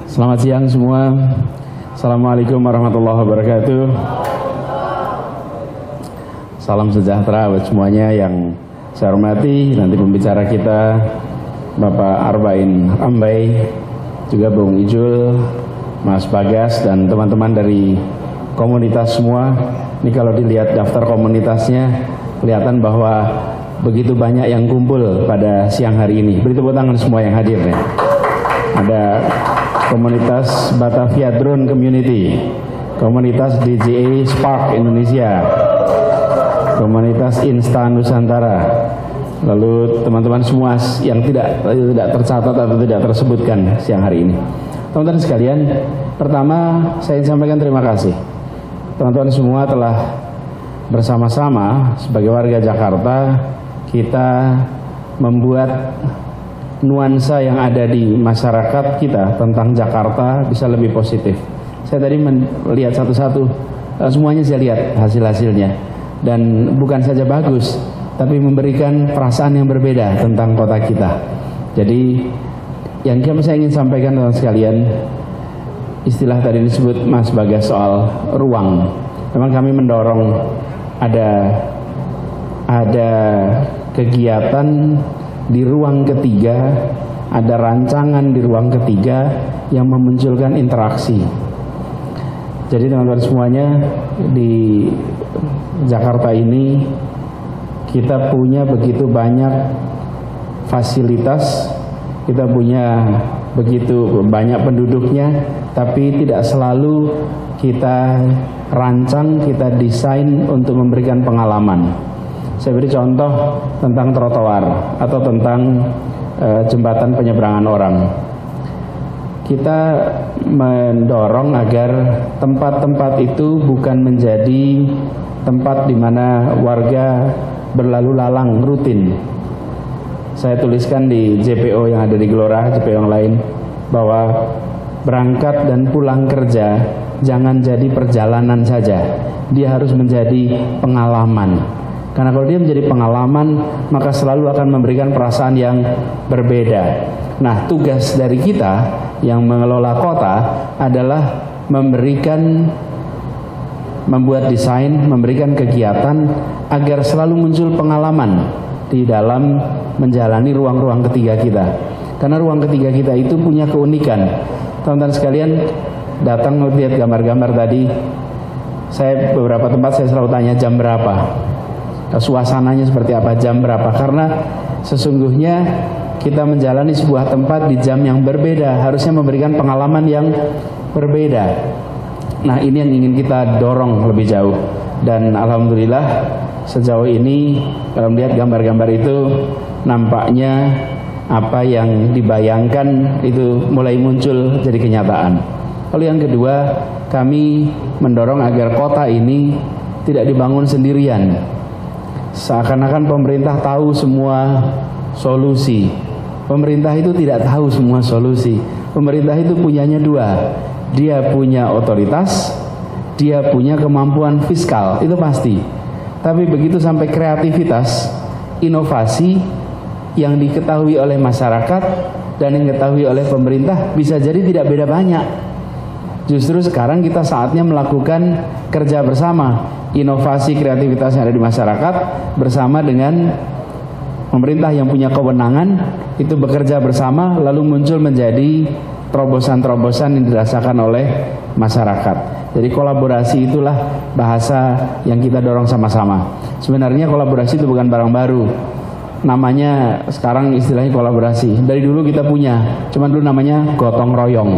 Selamat siang semua. Assalamualaikum warahmatullahi wabarakatuh. Salam sejahtera buat semuanya yang saya hormati. Nanti pembicara kita Bapak Arba'in Ambai, juga Bung Ijul, Mas Bagas, dan teman-teman dari komunitas semua. Ini kalau dilihat daftar komunitasnya, kelihatan bahwa begitu banyak yang kumpul pada siang hari ini. Beri tepuk tangan semua yang hadir ya. Ada komunitas Batavia Drone Community, komunitas DJA Spark Indonesia, komunitas Insta Nusantara, lalu teman-teman semua yang tidak tercatat atau tidak tersebutkan siang hari ini. Teman-teman sekalian, pertama saya ingin sampaikan terima kasih. Teman-teman semua telah bersama-sama sebagai warga Jakarta, kita membuat nuansa yang ada di masyarakat kita tentang Jakarta bisa lebih positif. Saya tadi melihat satu-satu, semuanya saya lihat hasil-hasilnya. Dan bukan saja bagus, tapi memberikan perasaan yang berbeda tentang kota kita. Jadi yang saya ingin sampaikan teman sekalian, istilah tadi disebut Mas Bagas soal ruang. Memang kami mendorong ada kegiatan di ruang ketiga, ada rancangan di ruang ketiga yang memunculkan interaksi. Jadi teman-teman semuanya, di Jakarta ini kita punya begitu banyak fasilitas, kita punya begitu banyak penduduknya, tapi tidak selalu kita rancang, kita desain untuk memberikan pengalaman. Saya beri contoh tentang trotoar atau tentang jembatan penyeberangan orang. Kita mendorong agar tempat-tempat itu bukan menjadi tempat di mana warga berlalu lalang rutin. Saya tuliskan di JPO yang ada di Gelora, JPO yang lain, bahwa berangkat dan pulang kerja jangan jadi perjalanan saja, dia harus menjadi pengalaman. Karena kalau dia menjadi pengalaman, maka selalu akan memberikan perasaan yang berbeda. Nah, tugas dari kita yang mengelola kota adalah membuat desain, memberikan kegiatan agar selalu muncul pengalaman di dalam menjalani ruang-ruang ketiga kita. Karena ruang ketiga kita itu punya keunikan. Teman-teman sekalian, datang melihat gambar-gambar tadi, saya beberapa tempat saya selalu tanya jam berapa, suasananya seperti apa, jam berapa, karena sesungguhnya kita menjalani sebuah tempat di jam yang berbeda, harusnya memberikan pengalaman yang berbeda. Nah, ini yang ingin kita dorong lebih jauh. Dan alhamdulillah sejauh ini kalau melihat gambar-gambar itu, nampaknya apa yang dibayangkan itu mulai muncul jadi kenyataan. Lalu yang kedua, kami mendorong agar kota ini tidak dibangun sendirian. Seakan-akan pemerintah tahu semua solusi. Pemerintah itu tidak tahu semua solusi. Pemerintah itu punyanya dua. Dia punya otoritas, dia punya kemampuan fiskal, itu pasti. Tapi begitu sampai kreativitas, inovasi yang diketahui oleh masyarakat dan yang diketahui oleh pemerintah bisa jadi tidak beda banyak. Justru sekarang kita saatnya melakukan kerja bersama, inovasi kreativitas yang ada di masyarakat bersama dengan pemerintah yang punya kewenangan, itu bekerja bersama lalu muncul menjadi terobosan-terobosan yang dirasakan oleh masyarakat. Jadi kolaborasi itulah bahasa yang kita dorong sama-sama. Sebenarnya kolaborasi itu bukan barang baru. Namanya sekarang istilahnya kolaborasi. Dari dulu kita punya, cuman dulu namanya gotong royong.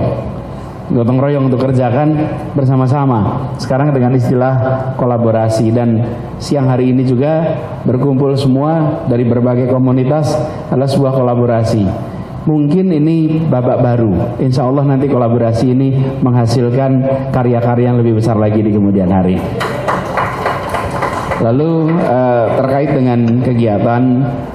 Gotong royong untuk kerjakan bersama-sama. Sekarang dengan istilah kolaborasi. Dan siang hari ini juga berkumpul semua dari berbagai komunitas adalah sebuah kolaborasi. Mungkin ini babak baru. Insya Allah nanti kolaborasi ini menghasilkan karya-karya yang lebih besar lagi di kemudian hari. Lalu terkait dengan kegiatan,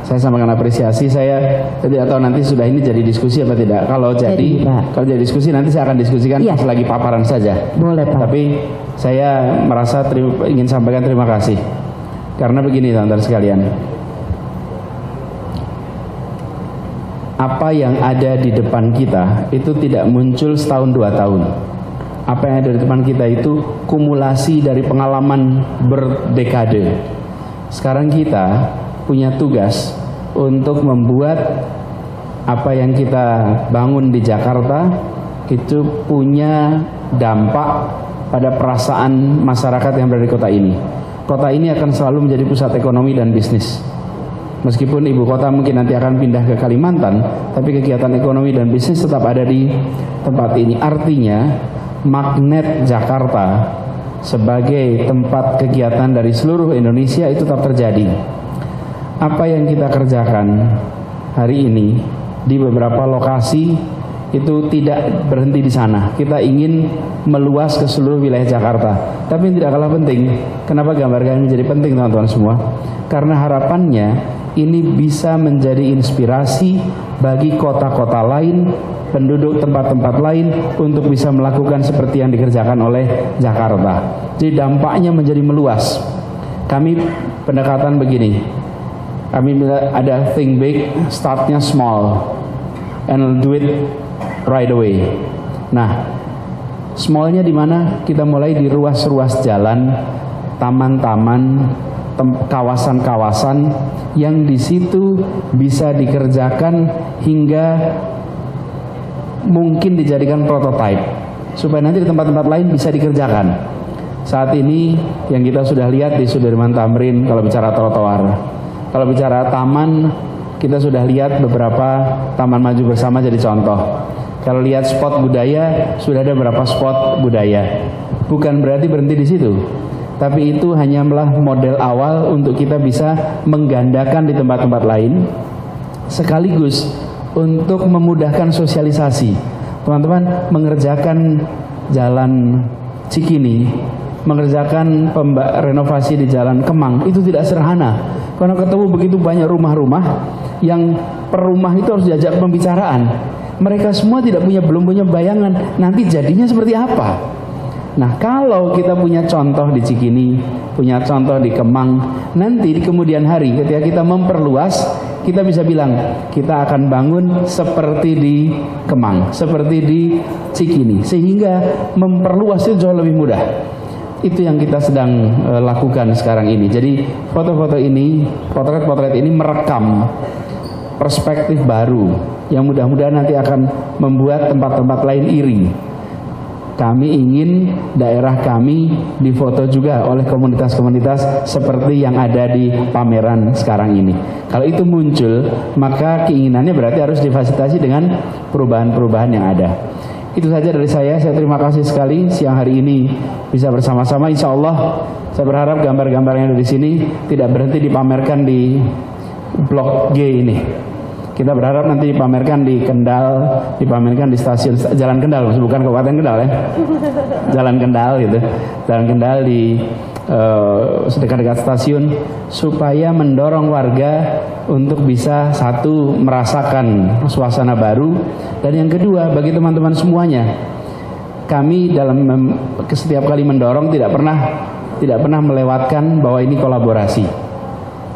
saya sampaikan apresiasi. Saya tidak tahu nanti sudah ini jadi diskusi apa tidak. Kalau jadi diskusi nanti saya akan diskusikan pas lagi paparan saja. Boleh, Pak. Tapi saya merasa ingin sampaikan terima kasih. Karena begini teman-teman sekalian, apa yang ada di depan kita itu tidak muncul setahun 2 tahun. Apa yang ada di depan kita itu kumulasi dari pengalaman berdekade. Sekarang kita punya tugas untuk membuat apa yang kita bangun di Jakarta itu punya dampak pada perasaan masyarakat yang berada di kota ini. Kota ini akan selalu menjadi pusat ekonomi dan bisnis. Meskipun ibu kota mungkin nanti akan pindah ke Kalimantan, tapi kegiatan ekonomi dan bisnis tetap ada di tempat ini. Artinya magnet Jakarta sebagai tempat kegiatan dari seluruh Indonesia itu tetap terjadi. Apa yang kita kerjakan hari ini di beberapa lokasi itu tidak berhenti di sana. Kita ingin meluas ke seluruh wilayah Jakarta. Tapi yang tidak kalah penting, kenapa gambar kami menjadi penting teman-teman semua? Karena harapannya ini bisa menjadi inspirasi bagi kota-kota lain, penduduk tempat-tempat lain untuk bisa melakukan seperti yang dikerjakan oleh Jakarta. Jadi dampaknya menjadi meluas. Kami pendekatan begini. Kami ada think big, startnya small, and do it right away. Nah, smallnya di mana? Kita mulai di ruas-ruas jalan, taman-taman, kawasan-kawasan yang di situ bisa dikerjakan hingga mungkin dijadikan prototipe supaya nanti di tempat-tempat lain bisa dikerjakan. Saat ini yang kita sudah lihat di Sudirman Tamrin kalau bicara trotoar, kalau bicara taman kita sudah lihat beberapa taman maju bersama jadi contoh. Kalau lihat spot budaya sudah ada beberapa spot budaya. Bukan berarti berhenti di situ. Tapi itu hanyalah model awal untuk kita bisa menggandakan di tempat-tempat lain, sekaligus untuk memudahkan sosialisasi. Teman-teman mengerjakan jalan Cikini, mengerjakan renovasi di jalan Kemang, itu tidak sederhana. Karena ketemu begitu banyak rumah-rumah yang per rumah itu harus diajak pembicaraan. Mereka semua belum punya bayangan nanti jadinya seperti apa. Nah, kalau kita punya contoh di Cikini, punya contoh di Kemang, nanti di kemudian hari ketika kita memperluas, kita bisa bilang kita akan bangun seperti di Kemang, seperti di Cikini, sehingga memperluas itu jauh lebih mudah. Itu yang kita sedang lakukan sekarang ini. Jadi foto-foto ini, potret-potret ini merekam perspektif baru yang mudah-mudahan nanti akan membuat tempat-tempat lain iri. Kami ingin daerah kami difoto juga oleh komunitas-komunitas seperti yang ada di pameran sekarang ini. Kalau itu muncul, maka keinginannya berarti harus difasilitasi dengan perubahan-perubahan yang ada. Itu saja dari saya terima kasih sekali siang hari ini bisa bersama-sama. Insya Allah saya berharap gambar-gambar yang ada di sini tidak berhenti dipamerkan di Blok G ini. Kita berharap nanti dipamerkan di Kendal, dipamerkan di stasiun Jalan Kendal, bukan Kabupaten Kendal ya, Jalan Kendal gitu, Jalan Kendal di dekat-dekat stasiun, supaya mendorong warga untuk bisa satu merasakan suasana baru, dan yang kedua bagi teman-teman semuanya, kami dalam setiap kali mendorong tidak pernah melewatkan bahwa ini kolaborasi.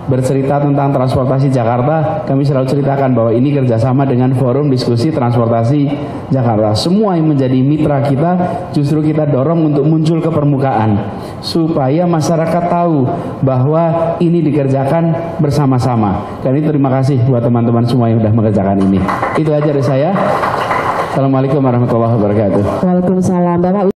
Bercerita tentang transportasi Jakarta, kami selalu ceritakan bahwa ini kerjasama dengan Forum Diskusi Transportasi Jakarta. Semua yang menjadi mitra kita justru kita dorong untuk muncul ke permukaan, supaya masyarakat tahu bahwa ini dikerjakan bersama-sama. Dan ini terima kasih buat teman-teman semua yang sudah mengerjakan ini. Itu aja dari saya. Assalamualaikum warahmatullahi wabarakatuh. Waalaikumsalam. Bapak